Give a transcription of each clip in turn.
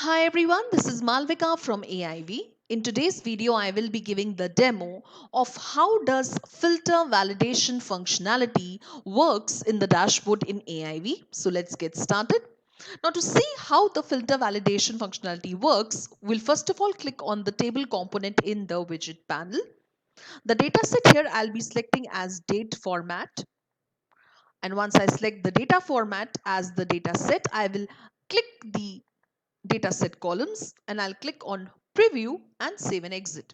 Hi everyone, this is Malvika from AIV. In today's video, I will be giving the demo of how does filter validation functionality works in the dashboard in AIV. So let's get started. Now to see how the filter validation functionality works, we'll first of all click on the table component in the widget panel. The dataset here I'll be selecting as date format. And once I select the data format as the data set, I will click the dataset columns and I'll click on preview and save and exit.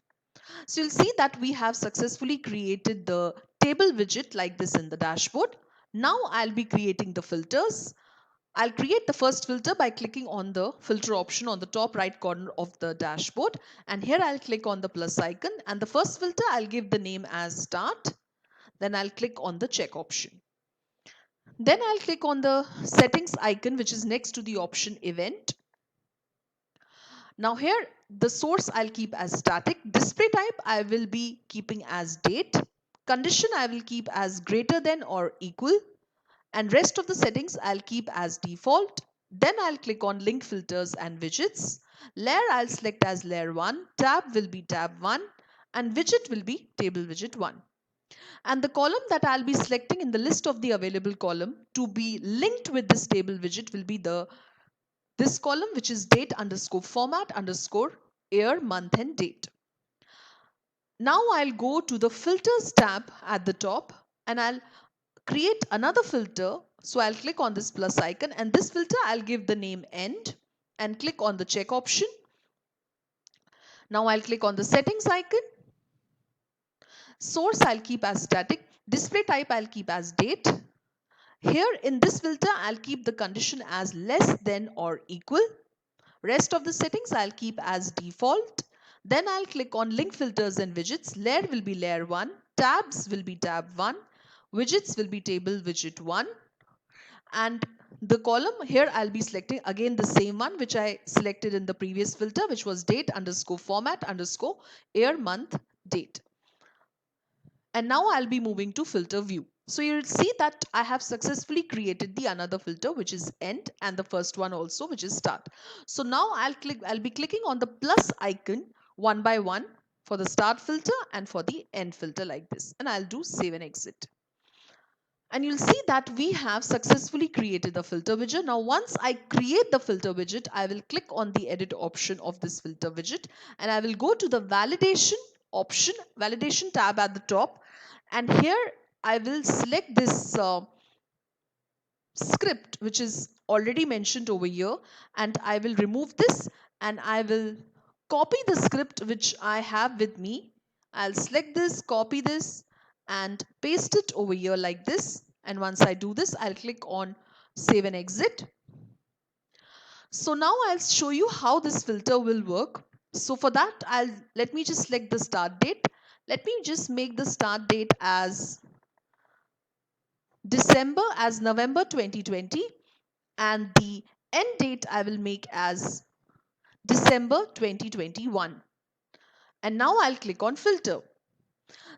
So you'll see that we have successfully created the table widget like this in the dashboard. Now I'll be creating the filters. I'll create the first filter by clicking on the filter option on the top right corner of the dashboard. And here I'll click on the plus icon, and the first filter I'll give the name as start. Then I'll click on the check option. Then I'll click on the settings icon, which is next to the option event. Now here the source I'll keep as static. Display type I will be keeping as date. Condition I will keep as greater than or equal. And rest of the settings I'll keep as default. Then I'll click on link filters and widgets. Layer I'll select as layer 1. Tab will be tab 1. And widget will be table widget 1. And the column that I'll be selecting in the list of the available column to be linked with this table widget will be this column, which is date underscore format underscore year, month and date. Now I'll go to the filters tab at the top and I'll create another filter. So I'll click on this plus icon, and this filter I'll give the name end and click on the check option. Now I'll click on the settings icon. Source I'll keep as static. Display type I'll keep as date. Here in this filter I'll keep the condition as less than or equal. Rest of the settings I'll keep as default. Then I'll click on link filters and widgets. Layer will be layer 1. Tabs will be tab 1. Widgets will be table widget 1. And the column here I'll be selecting again the same one which I selected in the previous filter, which was date underscore format underscore year, month, date. And now I'll be moving to filter view. So you'll see that I have successfully created the another filter, which is end, and the first one also, which is start. So now I'll be clicking on the plus icon one by one for the start filter and for the end filter like this. And I'll do save and exit. And you'll see that we have successfully created the filter widget. Now, once I create the filter widget, I will click on the edit option of this filter widget, and I will go to the validation option, validation tab at the top. And here I will select this script, which is already mentioned over here, and I will remove this and I will copy the script which I have with me. I'll select this, copy this, and paste it over here like this. And once I do this, I'll click on save and exit. So now I'll show you how this filter will work. So for that, let me just select the start date. Let me just make the start date as December as November 2020, and the end date I will make as December 2021. And now I'll click on filter.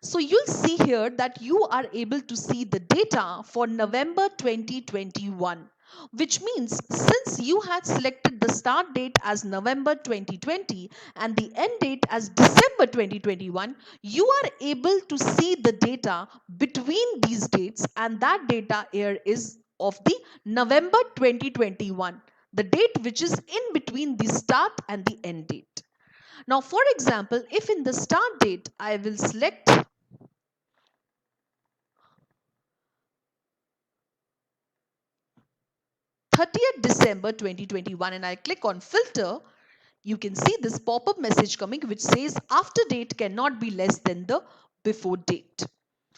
So you'll see here that you are able to see the data for November 2021, which means since you had selected the start date as November 2020 and the end date as December 2021, you are able to see the data between these dates, and that data here is of the November 2021, the date which is in between the start and the end date. Now, for example, if in the start date I will select 30th December 2021 and I click on filter, you can see this pop-up message coming which says after date cannot be less than the before date,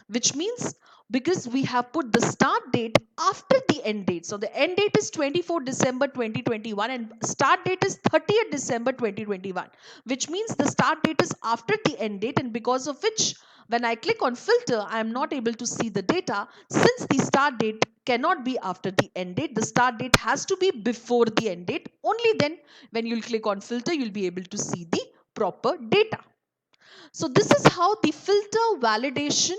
which means because we have put the start date after the end date. So the end date is 24 December 2021 and start date is 30th December 2021, which means the start date is after the end date, and because of which when I click on filter, I am not able to see the data since the start date cannot be after the end date. The start date has to be before the end date. Only then when you'll click on filter, you'll be able to see the proper data. So this is how the filter validation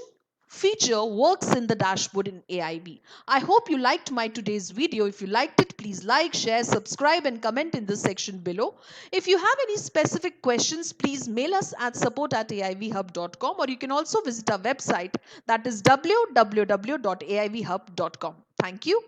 feature works in the dashboard in AIV. I hope you liked my today's video. If you liked it, please like, share, subscribe and comment in the section below. If you have any specific questions, please mail us at support@aivhub.com, or you can also visit our website, that is www.aivhub.com. Thank you.